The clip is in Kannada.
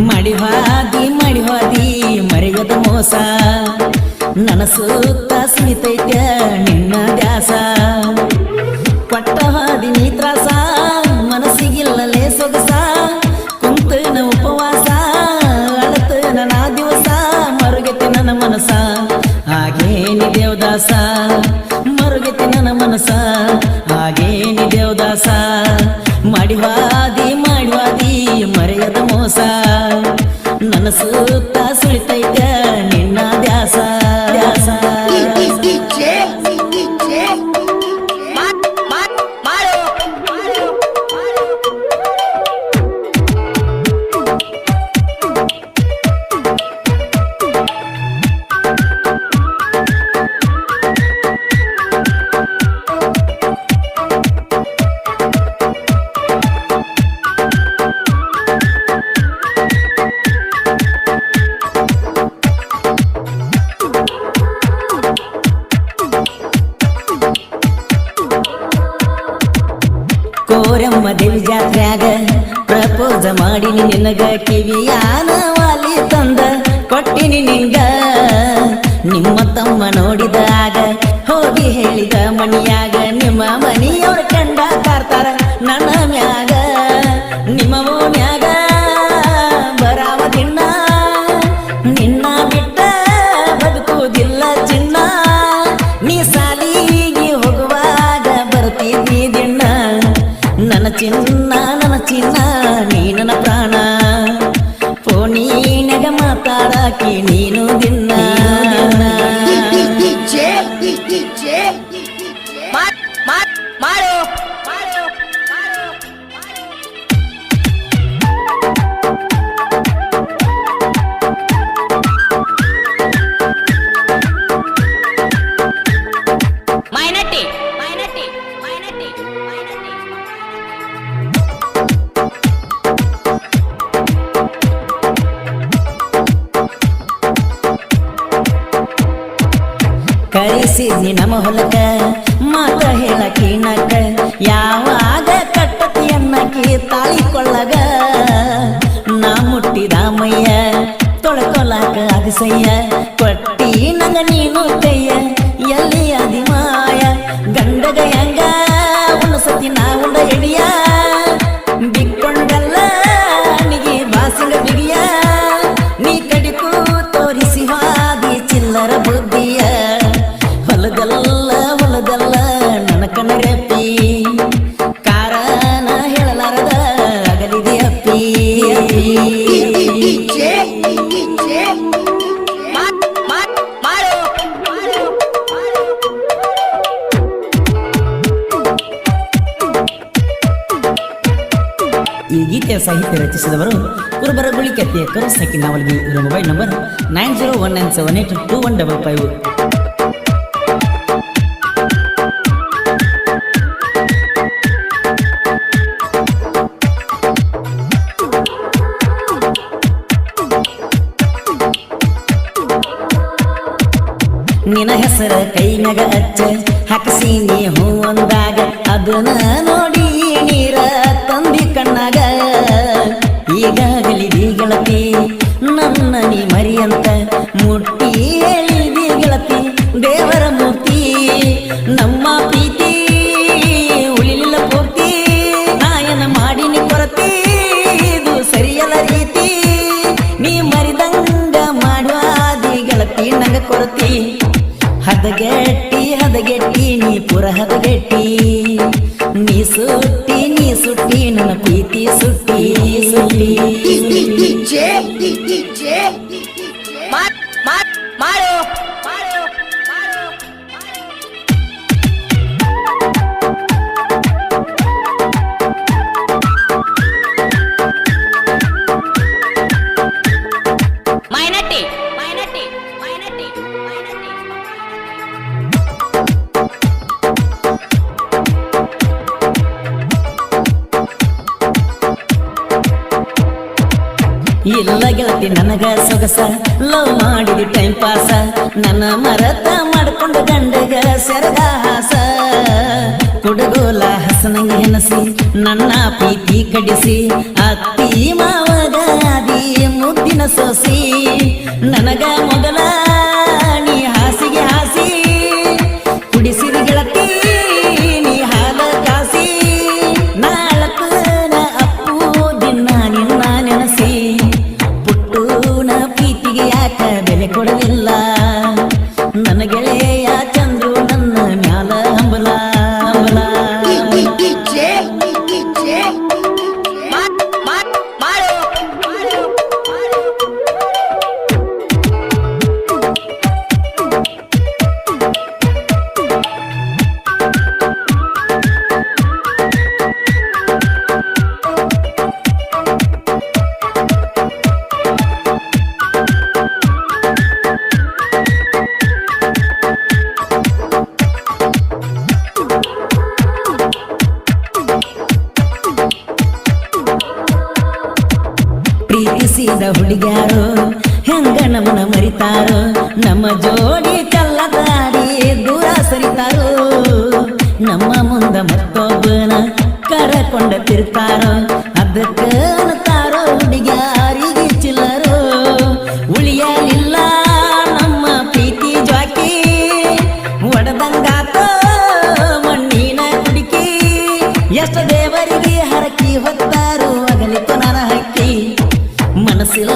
ಮಾಡಿ ಹೋದಿ ಮರೆಯದ ಮೋಸ ನನ್ನ ಸುತ್ತ ಸುಳಿತೈತ್ಯ ನಿನ್ನ ದ್ಯಾಸ ಕೊಟ್ಟ ಹಾದಿ ನೀ ತ್ರಾಸ ಮನಸ್ಸಿಗಿಲ್ಲಲೇ ಸೊಗಸ ಕುಂತನ ಉಪವಾಸ ಅಳತನ ನಾ ದಿವಸ ಮರುಗೆತಿ ನನ್ನ ಮನಸ ಹಾಗೇನಿ ದೇವದಾಸ ಮರುಗೆತಿ ನನ್ನ ಮನಸ ಹಾಗೇನಿ ದೇವದಾಸ ಮಾಡಿವಾದಿ ಮರೆಯದ ಮೋಸ ನನ್ನ ಸುತ್ತ ಸುಳಿತೈತ್ಯ ನಿನ್ನ ದ್ಯಾಸ ದ್ಯಾಸ ಕೋರಮ್ಮ ದೇವಿ ಜಾತ್ರ್ಯಾಗ ಪ್ರಪೋಸ ಮಾಡಿನಿ ನಿನಗ ಕಿವಿಯಾನ ವಾಲಿ ತಂದ ಕೊಟ್ಟಿನಿ ನಿಂಗ ನಿಮ್ಮ ತಮ್ಮ ನೋಡಿದಾಗ ಹೋಗಿ ಹೇಳಿದ ಮಣಿಯಾಗ ನಿಮ್ಮ ಮನಿಯವ್ರ ಕಂಡ ಕಾರ್ತಾರ ನನ್ನ ಮ್ಯಾಗ ನಿಮ್ಮ ಓನ್ಯಾಗ ಬರಾವ ದಿನ ನಿನ್ನ ಬಿಟ್ಟ ಬದುಕುವುದಿಲ್ಲ ಚಿನ್ನ ನೀ ಸಾಲಿಗೆ ಹೋಗುವಾಗ ಬರ್ತಿದ್ದಿ ದಿನ ನನ್ನ ಚಿನ್ನ ನೀ ನನ್ನ ಪ್ರಾಣ ಫೋನಿನಾಗ ಮಾತಾಡಾಕಿ ನೀನು ದಿನ ಕಳಿಸಿದ್ನಿ ನಮ್ಮ ಹೊಲಕ ಮಾತ ಹೇಳಕಿ ನಕ ಯಾವಾಗ ಕಟ್ಟತಿ ಅನ್ನಕಿ ತಾಳಿಕೊಳ್ಳಗ ನಾ ಮುಟ್ಟಿದ ಮಯ್ಯ ತೊಳ್ಕೊಲಾಕ ಅದಿಸಯ್ಯ ಕೊಟ್ಟಿ ನಂಗ ನೀನು ಕೈಯ ಎಲ್ಲಿ ಅದಿಮಾಯ ಗಂಡಗ ಹೆಂಗ ಉಣಸತಿ ನಾ ಉಂಡ ಎಡಿಯ ಬಿಕ್ಕೊಂಡಲ್ಲ ನಿಗೆ ಬಾಸಿಂಗ ಬಿಗಿಯ ನೀ ಕಡಿಕು ತೋರಿಸಿ ಹಾದಿ ಚಿಲ್ಲರ ಬುದ್ಧಿಯ ಹೊಲಗಲ್ಲ ನನ್ನ ಕಣ್ಣರೆಪ್ಪಿ ಕಾರಣ ಹೇಳಲಾರದ ಅಗಲಿದೆ ಅಪ್ಪಿ ಈ ಗೀತೆಯ ಸಾಹಿತ್ಯ ರಚಿಸಿದವರು ಕುರುಬರ ಗುಳಿಕೆತ್ತೆಯ ಕರುಸಕ್ಕಿ ನಾವಲ್ಗಿ. ಇವರ ಮೊಬೈಲ್ ನಂಬರ್ 9019782155. ನಿನ್ನ ಹೆಸರ ಕೈ ಮ್ಯಾಗ ಹಚ್ಚ ಹಾಕಸೀನಿ ಹೂ ಅಂದಾಗ ಅದನ್ನ ನೋಡಿ ನೀರ ತಂದಿ ಕಣ್ಣಾಗ ಈಗಾಗಲಿ ಗೆಳತಿ ನನ್ನ ನೀ ಮರಿಯಂತ ಮುಟ್ಟಿ ಹೇಳಿದಿ ಗೆಳತಿ ದೇವರ ಮೂರ್ತಿ ನಮ್ಮ ಪ್ರೀತಿ ಉಳಿಲಿಲ್ಲ ಪೂರ್ತಿ ನಾಯನ ಮಾಡಿನಿ ಕೊರತಿ ಇದು ಸರಿಯಲ್ಲ ರೀತಿ ನೀ ಮರಿದಂಗ ಮಾಡುವಾದಿ ಗೆಳತಿ ನಂಗ ಕೊರತಿ ಹದಗೆಟ್ಟಿ ನೀ ಪುರ ಹದಗೆಟ್ಟಿ ನೀ ಸುಟ್ಟಿ ನನ್ನ ಪ್ರೀತಿ ಸುಟ್ಟಿ ಇಲ್ಲ ಗೆಳತಿ ನನಗ ಸೊಗಸ ಲವ್ ಮಾಡಿದಿ ಟೈಮ್ ಪಾಸ ನನ್ನ ಮರತ ಮಾಡ್ಕೊಂಡು ಗಂಡಗ ಸೆರದ ಹಾಸ ಕುಡಗೋಲ ಹಸನಂಗೆ ಹೆನಸಿ ನನ್ನ ಪ್ರೀತಿ ಕಡಿಸಿ ಅತ್ತಿ ಮಾವಗ ಆದಿ ಸೋಸಿ ನನಗ ಮೊದಲ ನೀ ಹಾಸಿಗೆ ಹಾಸಿ ಕುಡಿಸಿದ ಗೆಳತಿ ನೀ ಹಾಲ ಕಾಸಿ ನಾಳಕನ ಅಪ್ಪು ದಿನ ನಿನ್ನ ನೆನಸಿ ಪುಟ್ಟೂನ ಪ್ರೀತಿಗೆ ಯಾಕ ಬೆಲೆ ಕೊಡಲಿಲ್ಲ ನನ್ನ ಗೆಳೆಯ ಚಂದ್ರು ನನ್ನ ಮ್ಯಾಲ ಹಂಬಲ ಹಂಬಲ ಪ್ರೀತಿಸಿದ ಹುಡುಗ್ಯಾರು ಹೆಂಗ ನಮ್ಮನ ಮರಿತಾರೋ ನಮ್ಮ ಜೋಡಿ ಕಲ್ಲದಾಡಿ ದೂರ ಸರಿತಾರೋ ನಮ್ಮ ಮುಂದ ಮತ್ತೊಬ್ಬನ ಕರಕೊಂಡ ತಿರ್ತಾರೋ ಅದಕ್ಕ ಅನ್ನತಾರೋ ಹುಡುಗ್ಯಾರಿಗೆ ಚಿಲ್ಲರೋ ಉಳಿಯಲಿಲ್ಲ ನಮ್ಮ ಪ್ರೀತಿ ಜಾಕಿ ಒಡದಂಗಾತೋ ಮಣ್ಣಿನ ಕುಡಿಕಿ ಎಷ್ಟು ದೇವರಿಗೆ ಹರಕಿ ಹೊತ್ತಾರೋ ಅಗಲಿತು ನನ್ನ ಹಕ್ಕಿ ಮನಸ್ಸಿಲ್ಲ